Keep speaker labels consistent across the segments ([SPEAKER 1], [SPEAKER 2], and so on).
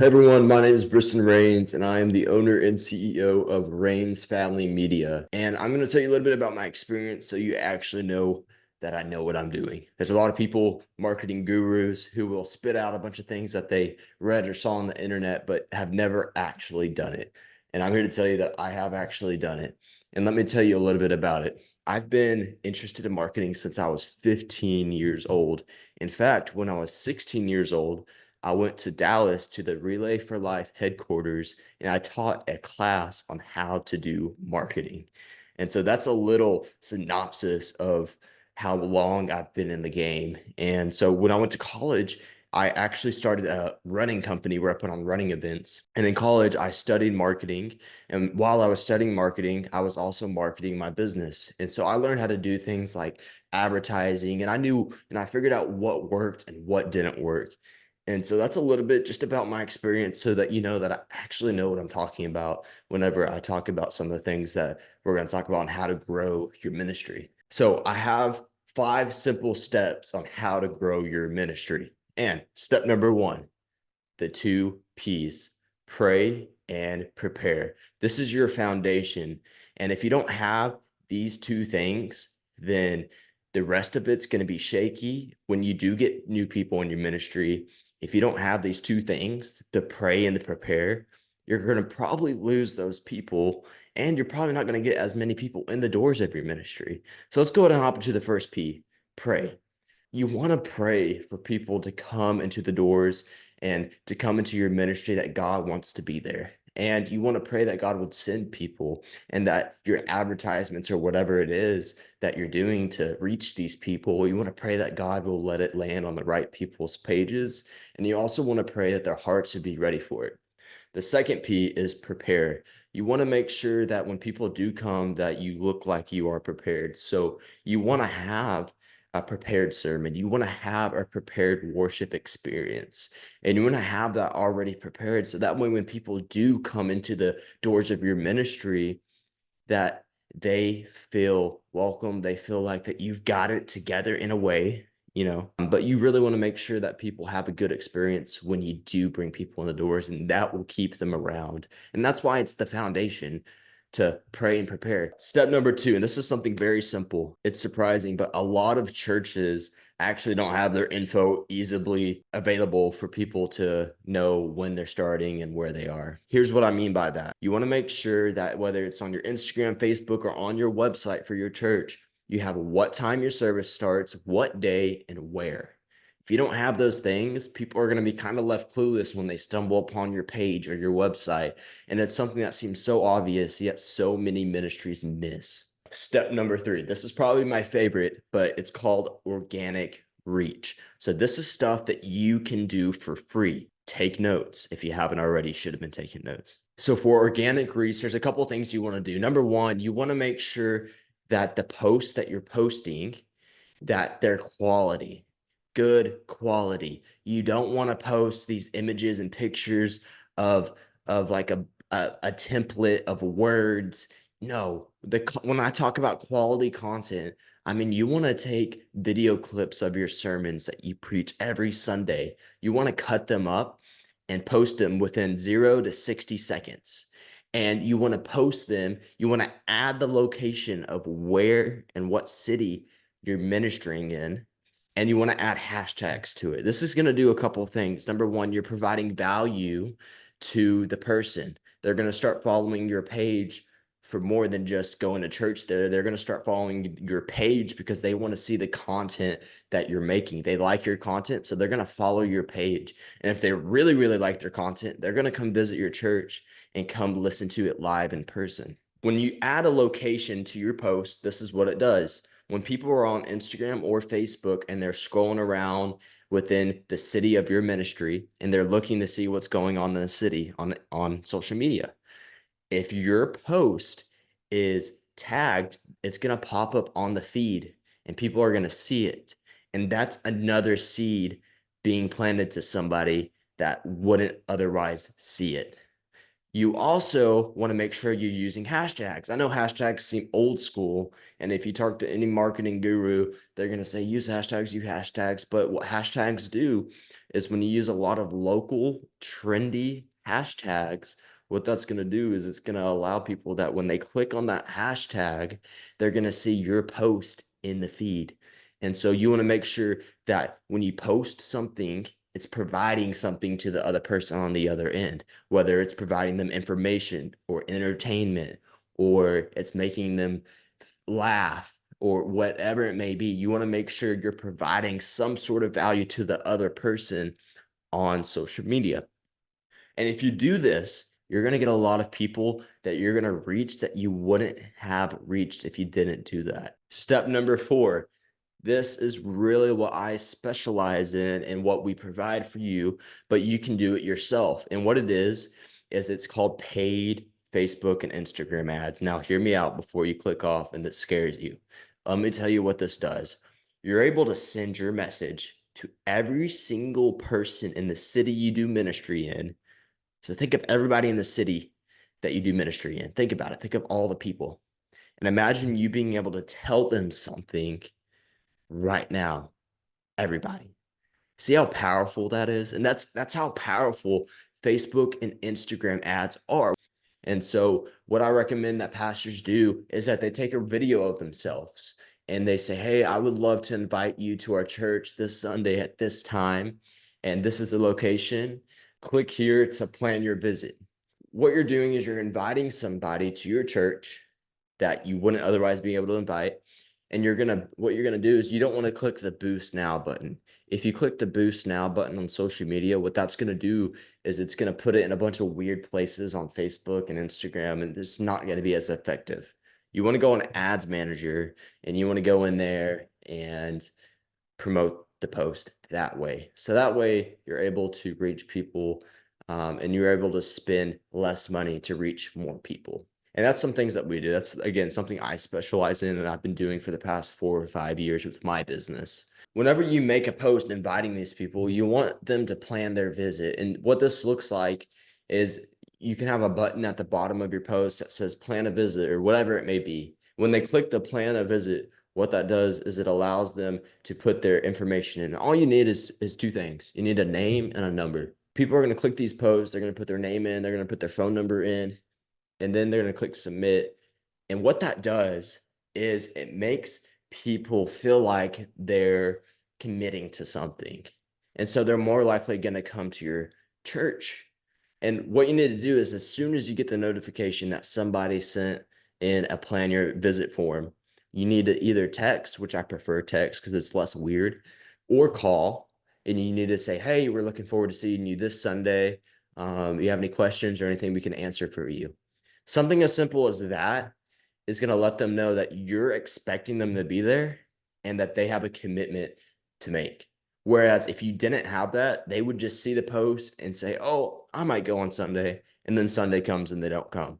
[SPEAKER 1] Hey everyone, my name is Briston Rains, and I am the owner and CEO of Rains Family Media. And I'm going to tell you a little bit about my experience so you actually know that I know what I'm doing. There's a lot of people, marketing gurus, who will spit out a bunch of things that they read or saw on the internet, but have never actually done it. And I'm here to tell you that I have actually done it. And let me tell you a little bit about it. I've been interested in marketing since I was 15 years old. In fact, when I was 16 years old, I went to Dallas to the Relay for Life headquarters and I taught a class on how to do marketing. And so that's a little synopsis of how long I've been in the game. And so when I went to college, I actually started a running company where I put on running events. And in college, I studied marketing. And while I was studying marketing, I was also marketing my business. And so I learned how to do things like advertising, and I figured out what worked and what didn't work. And so that's a little bit just about my experience so that you know that I actually know what I'm talking about whenever I talk about some of the things that we're going to talk about on how to grow your ministry. So I have 5 simple steps on how to grow your ministry. And step number 1, the 2 P's: pray and prepare. This is your foundation. And if you don't have these 2 things, then the rest of it's going to be shaky when you do get new people in your ministry. If you don't have these 2 things, the pray and the prepare, you're going to probably lose those people, and you're probably not going to get as many people in the doors of your ministry. So let's go ahead and hop into the first P: pray. You want to pray for people to come into the doors and to come into your ministry, that God wants to be there. And you want to pray that God would send people, and that your advertisements or whatever it is that you're doing to reach these people, you want to pray that God will let it land on the right people's pages. And you also want to pray that their hearts would be ready for it. The second P is prepare. You want to make sure that when people do come, that you look like you are prepared. So you want to have a prepared sermon. You want to have a prepared worship experience. And you want to have that already prepared. So that way, when people do come into the doors of your ministry, that they feel welcome. They feel like that you've got it together in a way, but you really want to make sure that people have a good experience when you do bring people in the doors, and that will keep them around. And that's why it's the foundation to pray and prepare. Step number 2, and this is something very simple. It's surprising, but a lot of churches actually don't have their info easily available for people to know when they're starting and where they are. Here's what I mean by that. You want to make sure that whether it's on your Instagram, Facebook, or on your website for your church, you have what time your service starts, what day, and where. If you don't have those things, people are going to be kind of left clueless when they stumble upon your page or your website. And it's something that seems so obvious, yet so many ministries miss. Step number 3. This is probably my favorite, but it's called organic reach. So this is stuff that you can do for free. Take notes. If you haven't already, you should have been taking notes. So for organic reach, there's a couple things you want to do. Number 1, you want to make sure that the posts that you're posting, that they're quality, good quality. You don't want to post these images and pictures of like a template of words. No, when I talk about quality content, I mean, you want to take video clips of your sermons that you preach every Sunday. You want to cut them up and post them within 0 to 60 seconds. And you want to post them. You want to add the location of where and what city you're ministering in, and you want to add hashtags to it. This is going to do a couple of things. Number 1, you're providing value to the person. They're going to start following your page for more than just going to church there. They're going to start following your page because they want to see the content that you're making. They like your content, so they're going to follow your page. And if they really, really like their content, they're going to come visit your church and come listen to it live in person. When you add a location to your post, this is what it does. When people are on Instagram or Facebook and they're scrolling around within the city of your ministry and they're looking to see what's going on in the city on social media, if your post is tagged, it's going to pop up on the feed and people are going to see it. And that's another seed being planted to somebody that wouldn't otherwise see it. You also want to make sure you're using hashtags. I know hashtags seem old school, and if you talk to any marketing guru, they're going to say use hashtags, use hashtags. But what hashtags do is when you use a lot of local trendy hashtags, what that's going to do is it's going to allow people that when they click on that hashtag, they're going to see your post in the feed. And so you want to make sure that when you post something, it's providing something to the other person on the other end, whether it's providing them information or entertainment, or it's making them laugh, or whatever it may be. You want to make sure you're providing some sort of value to the other person on social media. And if you do this, you're going to get a lot of people that you're going to reach that you wouldn't have reached if you didn't do that. Step number 4. This is really what I specialize in and what we provide for you, but you can do it yourself. And what it is it's called paid Facebook and Instagram ads. Now, hear me out before you click off and that scares you. Let me tell you what this does. You're able to send your message to every single person in the city you do ministry in. So think of everybody in the city that you do ministry in. Think about it. Think of all the people. And imagine you being able to tell them something right now, everybody. See how powerful that is? And that's how powerful Facebook and Instagram ads are. And so what I recommend that pastors do is that they take a video of themselves and they say, "Hey, I would love to invite you to our church this Sunday at this time, and this is the location. Click here to plan your visit." What you're doing is you're inviting somebody to your church that you wouldn't otherwise be able to invite. And what you're gonna do is you don't want to click the boost now button. If you click the boost now button on social media, what that's gonna do is it's gonna put it in a bunch of weird places on Facebook and Instagram, and it's not gonna be as effective. You want to go on Ads Manager and you want to go in there and promote the post that way. So that way you're able to reach people, and you're able to spend less money to reach more people. And that's some things that we do. That's, again, something I specialize in and I've been doing for the past 4 or 5 years with my business. Whenever you make a post inviting these people, you want them to plan their visit. And what this looks like is you can have a button at the bottom of your post that says plan a visit or whatever it may be. When they click the plan a visit, what that does is it allows them to put their information in. All you need is 2 things. You need a name and a number. People are going to click these posts, they're going to put their name in, they're going to put their phone number in, and then they're going to click submit. And what that does is it makes people feel like they're committing to something. And so they're more likely going to come to your church. And what you need to do is as soon as you get the notification that somebody sent in a plan your visit form, you need to either text, which I prefer text because it's less weird, or call. And you need to say, "Hey, we're looking forward to seeing you this Sunday. You have any questions or anything we can answer for you?" Something as simple as that is going to let them know that you're expecting them to be there and that they have a commitment to make. Whereas if you didn't have that, they would just see the post and say, "Oh, I might go on Sunday." And then Sunday comes and they don't come.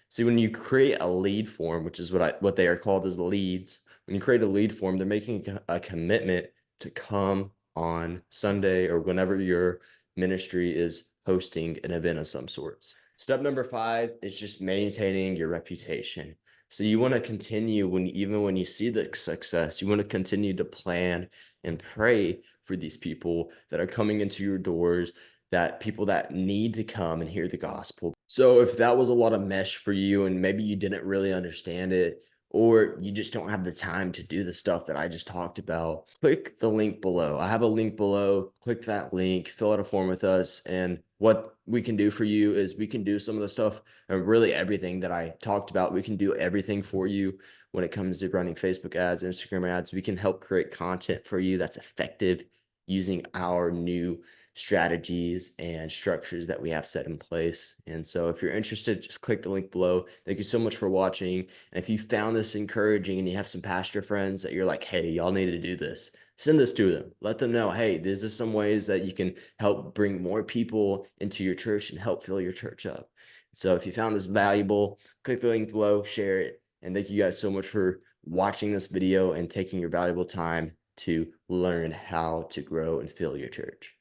[SPEAKER 1] See, when you create a lead form, which is what they are called as leads, when you create a lead form, they're making a commitment to come on Sunday or whenever your ministry is hosting an event of some sorts. Step number 5 is just maintaining your reputation. So you want to continue even when you see the success, you want to continue to plan and pray for these people that are coming into your doors, that people that need to come and hear the gospel. So if that was a lot of mesh for you and maybe you didn't really understand it, or you just don't have the time to do the stuff that I just talked about, click the link below. I have a link below. Click that link, fill out a form with us. And what we can do for you is we can do some of the stuff and really everything that I talked about. We can do everything for you when it comes to running Facebook ads, Instagram ads. We can help create content for you that's effective using our new strategies and structures that we have set in place. And so if you're interested, just click the link below. Thank you so much for watching. And if you found this encouraging and you have some pastor friends that you're like, "Hey, y'all need to do this," send this to them. Let them know, "Hey, these are some ways that you can help bring more people into your church and help fill your church up." So if you found this valuable, click the link below, share it. And thank you guys so much for watching this video and taking your valuable time to learn how to grow and fill your church.